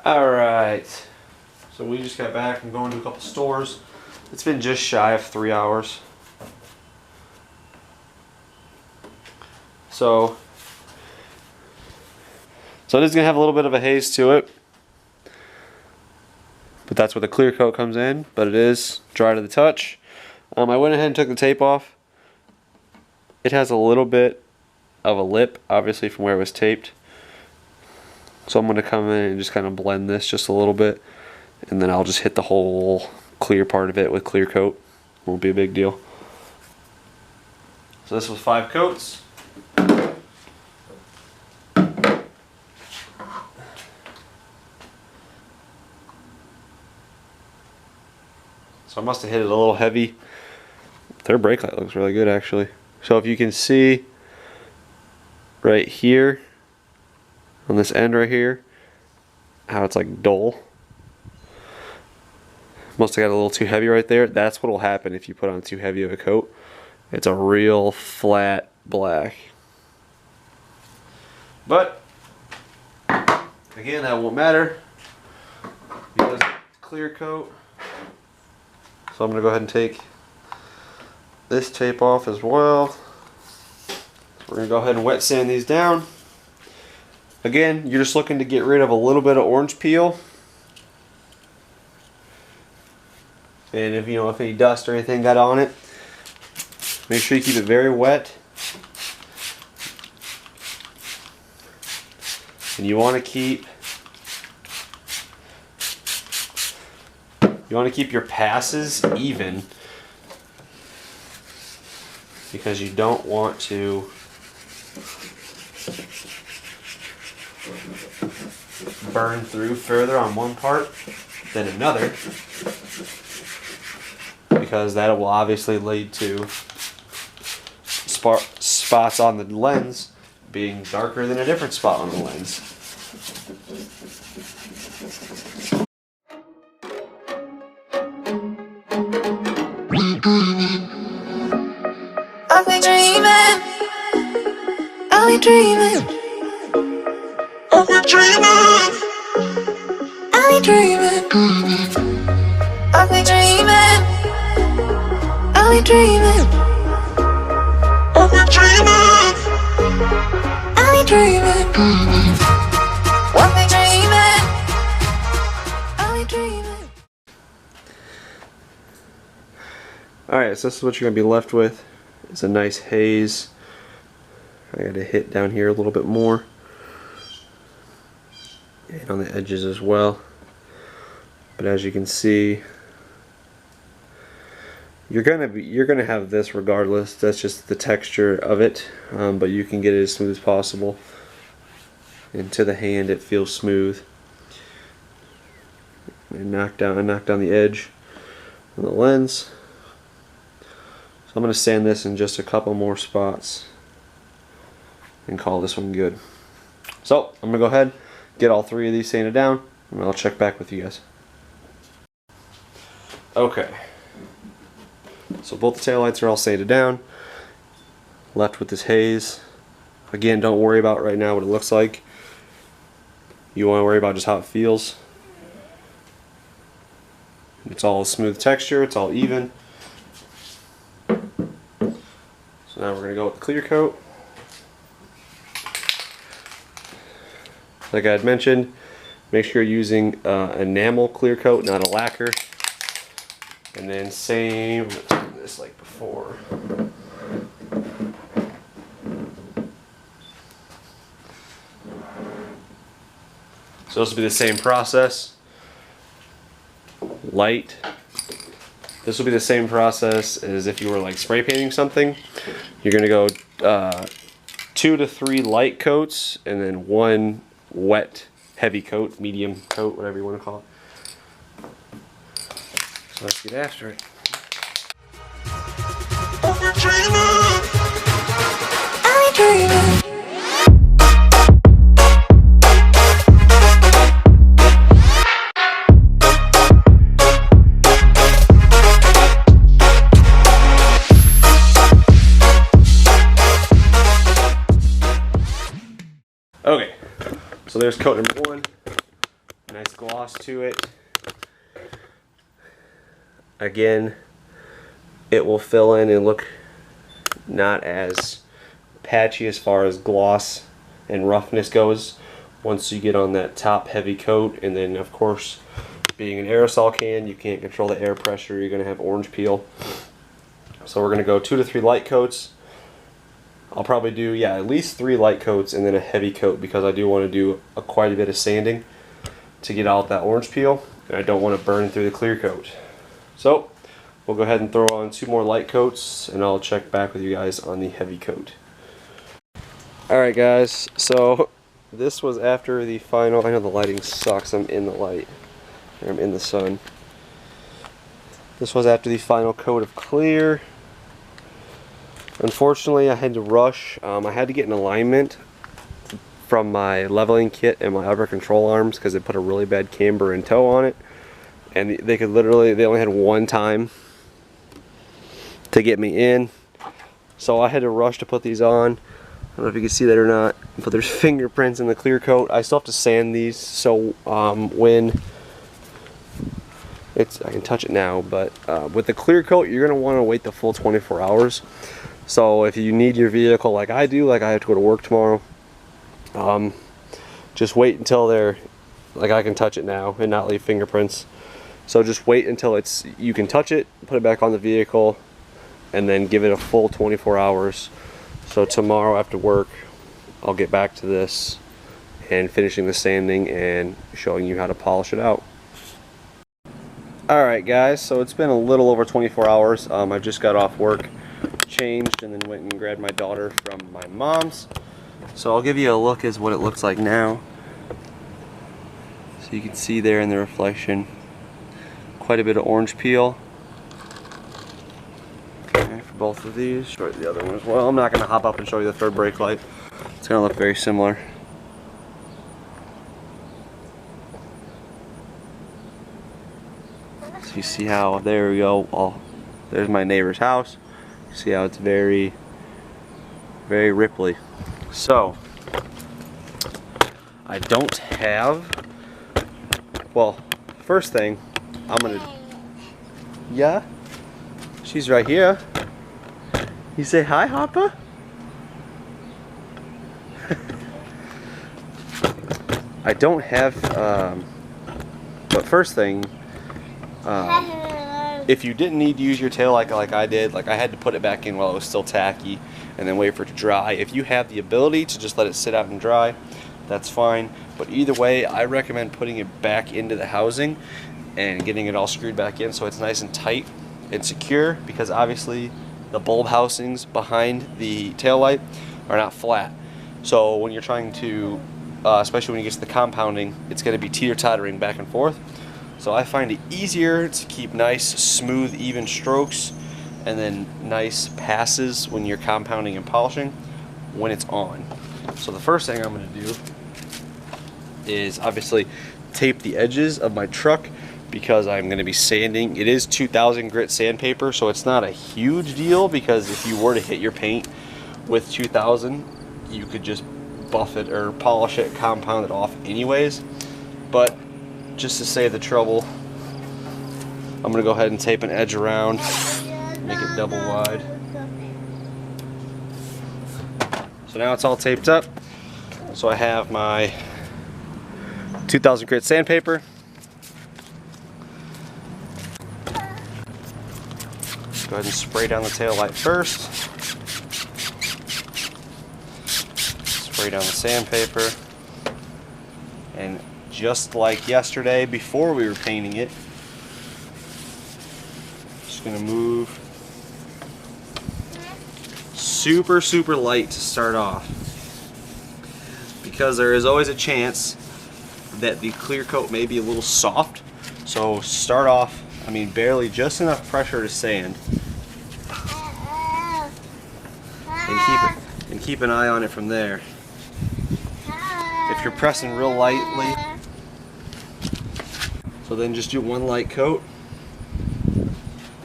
Alright, so we just got back from going to a couple stores. It's been just shy of 3 hours. So it is going to have a little bit of a haze to it. But that's where the clear coat comes in, but it is dry to the touch. I went ahead and took the tape off. It has a little bit of a lip, obviously, from where it was taped. So I'm going to come in and just kind of blend this just a little bit, and then I'll just hit the whole clear part of it with clear coat. Won't be a big deal. So this was 5 coats. So I must have hit it a little heavy. Their brake light looks really good, actually. So if you can see right here on this end right here how it's like dull, must have got a little too heavy right there. That's what will happen if you put on too heavy of a coat. It's a real flat black. But again, that won't matter because it's clear coat. So I'm going to go ahead and take this tape off as well. We're going to go ahead and wet sand these down. Again, you're just looking to get rid of a little bit of orange peel. And if any dust or anything got on it, make sure you keep it very wet. And you want to keep your passes even, because you don't want to burn through further on one part than another, because that will obviously lead to spots on the lens being darker than a different spot on the lens. I've been dreaming, I've been dreaming, I've been dreaming, I've been dreaming, I've been dreaming, I've been dreaming, I've been dreaming, I've been dreaming, I've been dreaming, I've been dreaming. Alright, so this is what you're going to be left with. It's a nice haze. I got to hit down here a little bit more, and on the edges as well. But as you can see, you're gonna have this regardless. That's just the texture of it. But you can get it as smooth as possible. And to the hand, it feels smooth. I knocked down the edge of the lens. So I'm going to sand this in just a couple more spots and call this one good. So I'm going to go ahead, get all 3 of these sanded down, and I'll check back with you guys. Okay, so both the taillights are all sanded down. Left with this haze. Again, don't worry about right now what it looks like. You want to worry about just how it feels. It's all a smooth texture, it's all even. So now we're going to go with the clear coat. Like I had mentioned, make sure you're using enamel clear coat, not a lacquer. And then same, I'm going to do this like before. So this will be the same process. Light. This will be the same process as if you were like spray painting something. You're going to go 2 to 3 light coats and then 1 wet heavy coat, medium coat, whatever you want to call it. So let's get after it. I've been dreaming, I've been dreaming. Okay, so there's coat number 1. Nice gloss to it. Again, it will fill in and look not as patchy as far as gloss and roughness goes once you get on that top heavy coat. And then of course, being an aerosol can, you can't control the air pressure, you're going to have orange peel. So we're going to go 2 to 3 light coats. I'll probably do, yeah, at least 3 light coats and then a heavy coat, because I do want to do quite a bit of sanding to get out that orange peel, and I don't want to burn through the clear coat. So we'll go ahead and throw on 2 more light coats, and I'll check back with you guys on the heavy coat. Alright guys, so this was after the final, I know the lighting sucks, I'm in the light, or I'm in the sun. This was after the final coat of clear. Unfortunately, I had to rush. I had to get an alignment from my leveling kit and my upper control arms because they put a really bad camber and toe on it. And they only had one time to get me in. So I had to rush to put these on. I don't know if you can see that or not, but there's fingerprints in the clear coat. I still have to sand these, so when I can touch it now, but with the clear coat, you're going to want to wait the full 24 hours. So if you need your vehicle like I do, like I have to go to work tomorrow, just wait until like I can touch it now and not leave fingerprints. So just wait until you can touch it, put it back on the vehicle, and then give it a full 24 hours. So tomorrow after work, I'll get back to this and finishing the sanding and showing you how to polish it out. Alright guys, so it's been a little over 24 hours. I just got off work, changed, and then went and grabbed my daughter from my mom's. So I'll give you a look as what it looks like now. So you can see there in the reflection quite a bit of orange peel. Okay, for both of these. Show you the other one as well. I'm not going to hop up and show you the third brake light. It's going to look very similar. So you see how, there we go, there's my neighbor's house. See how it's very, very ripply. So I don't have, well, first thing I'm gonna, yeah, she's right here. You say hi, Hoppa? I don't have, but first thing, if you didn't need to use your tail like I did, like I had to put it back in while it was still tacky and then wait for it to dry. If you have the ability to just let it sit out and dry, that's fine. But either way, I recommend putting it back into the housing and getting it all screwed back in so it's nice and tight and secure, because obviously the bulb housings behind the tail light are not flat. So when you're trying to, especially when you get to the compounding, it's going to be teeter-tottering back and forth. So I find it easier to keep nice, smooth, even strokes and then nice passes when you're compounding and polishing when it's on. So the first thing I'm going to do is obviously tape the edges of my truck, because I'm going to be sanding. It is 2000 grit sandpaper, so it's not a huge deal, because if you were to hit your paint with 2000, you could just buff it or polish it, compound it off anyways. But just to save the trouble, I'm going to go ahead and tape an edge around, make it double wide. So now it's all taped up. So I have my 2000 grit sandpaper. Go ahead and spray down the tail light first. Spray down the sandpaper. And just like yesterday, before we were painting it, just gonna move super, super light to start off, because there is always a chance that the clear coat may be a little soft. So start off, I mean, barely, just enough pressure to sand, and keep an eye on it from there. If you're pressing real lightly, so then just do one light coat.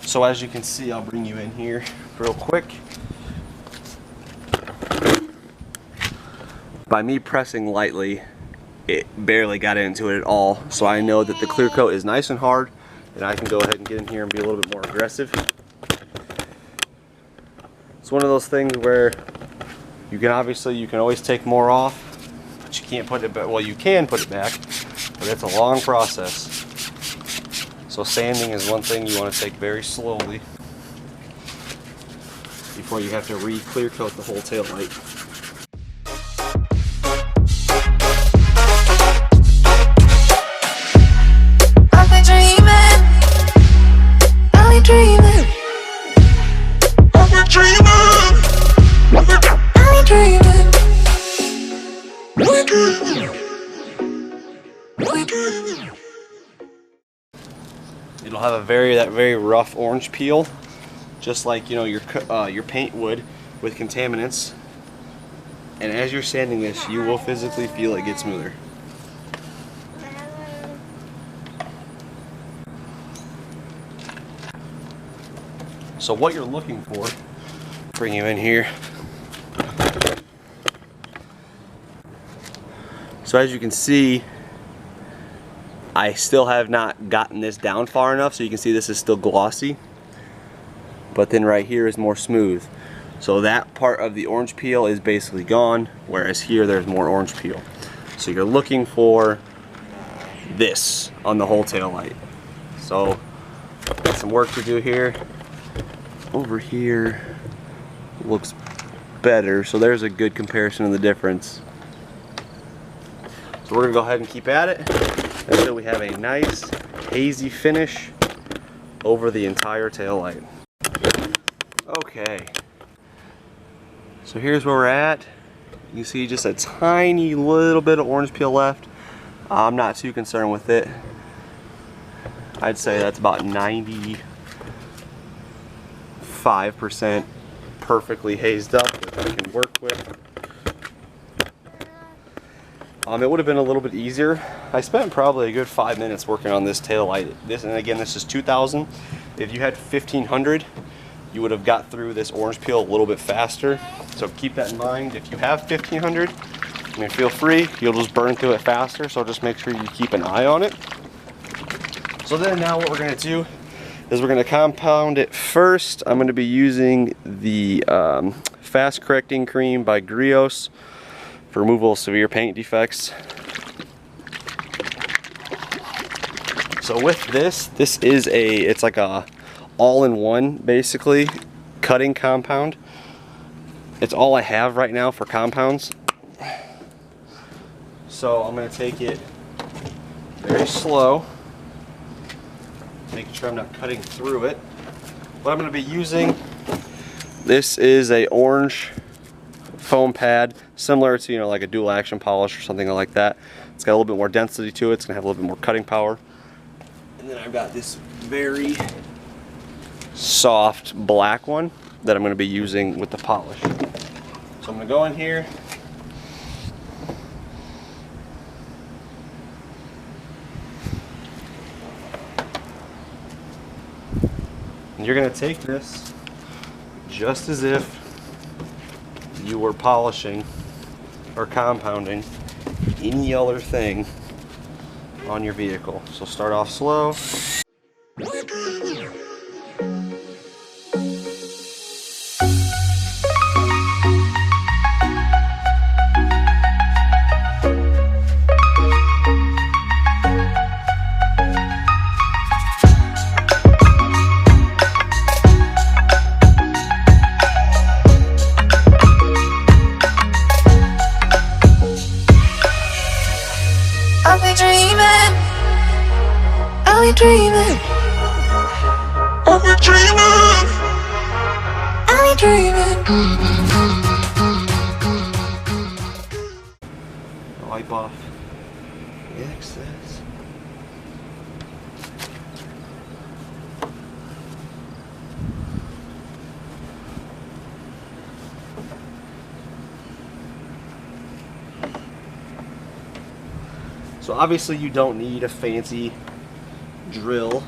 So as you can see, I'll bring you in here real quick. By me pressing lightly, it barely got into it at all. So I know that the clear coat is nice and hard, and I can go ahead and get in here and be a little bit more aggressive. It's one of those things where you can always take more off, but you can't put it back. Well, you can put it back, but it's a long process. So sanding is one thing you want to take very slowly before you have to re-clear coat the whole tail light. It'll have that very rough orange peel, just like your paint would with contaminants. And as you're sanding this, you will physically feel it get smoother. So what you're looking for, bring you in here. So as you can see, I still have not gotten this down far enough, so you can see this is still glossy, but then right here is more smooth. So that part of the orange peel is basically gone, whereas here there's more orange peel. So you're looking for this on the whole tail light. So got some work to do here. Over here looks better, so there's a good comparison of the difference. So we're gonna go ahead and keep at it until we have a nice hazy finish over the entire tail light. Okay, so here's where we're at. You see just a tiny little bit of orange peel left. I'm not too concerned with it. I'd say that's about 95% perfectly hazed up that I can work with. It would have been a little bit easier. I spent probably a good 5 minutes working on this tail light. And again, this is 2000. If you had 1500, you would have got through this orange peel a little bit faster. So keep that in mind. If you have 1500, I mean, feel free. You'll just burn through it faster. So just make sure you keep an eye on it. So then now what we're going to do is we're going to compound it first. I'm going to be using the Fast Correcting Cream by Grios for removal of severe paint defects. So with this is it's like a all-in-one basically cutting compound. It's all I have right now for compounds. So I'm going to take it very slow, making sure I'm not cutting through it. What I'm going to be using, this is a orange foam pad, similar to like a dual action polish or something like that. It's got a little bit more density to it. It's gonna have a little bit more cutting power. And then I've got this very soft black one that I'm gonna be using with the polish. So I'm gonna go in here. And you're gonna take this just as if you were polishing or compounding any other thing on your vehicle. So start off slow. Wipe off the excess. So obviously you don't need a fancy drill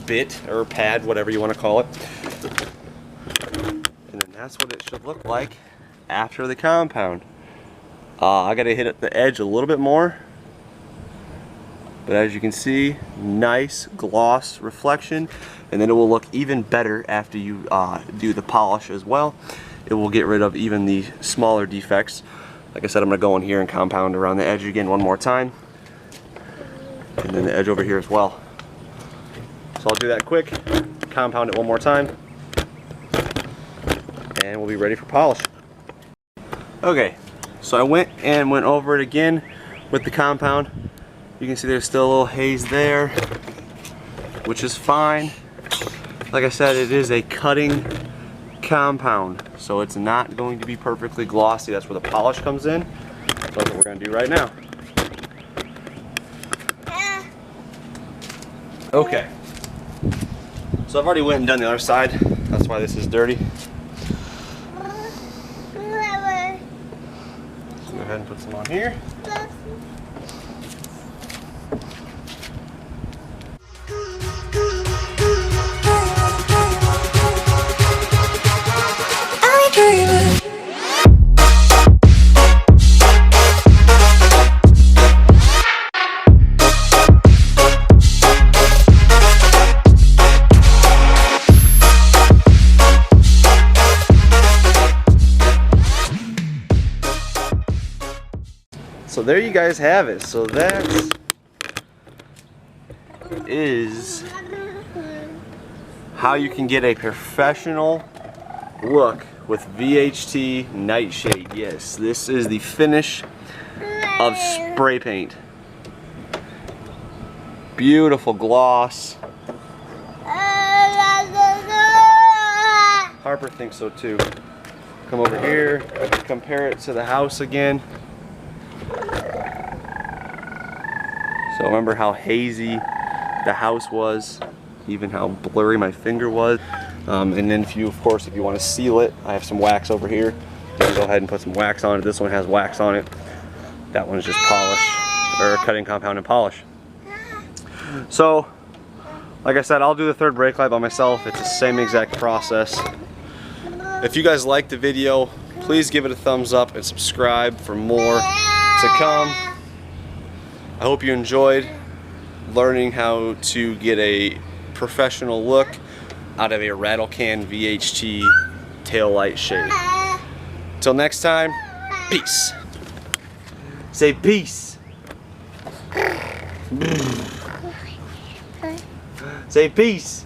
bit or pad, whatever you want to call it. And then that's what it should look like after the compound. I gotta hit the edge a little bit more, but as you can see, nice gloss reflection, and then it will look even better after you do the polish as well. It will get rid of even the smaller defects. Like I said, I'm gonna go in here and compound around the edge again one more time, and then the edge over here as well. So I'll do that quick, compound it one more time, and we'll be ready for polish. Okay, so I went over it again with the compound. You can see there's still a little haze there, which is fine. Like I said, it is a cutting compound, so it's not going to be perfectly glossy. That's where the polish comes in. So that's what we're going to do right now. Okay, so I've already went and done the other side. That's why this is dirty. Go ahead and put some on here. So there you guys have it. So that is how you can get a professional look with VHT Niteshade. Yes, this is the finish of spray paint. Beautiful gloss. Harper thinks so too. Come over here, compare it to the house again. So remember how hazy the house was, even how blurry my finger was. And then if you want to seal it, I have some wax over here. You can go ahead and put some wax on it. This one has wax on it. That one's just polish, or cutting compound and polish. So, like I said, I'll do the third brake light by myself. It's the same exact process. If you guys liked the video, please give it a thumbs up and subscribe for more to come. I hope you enjoyed learning how to get a professional look out of a rattle can VHT taillight shade. Till next time, peace. Say peace. Say peace.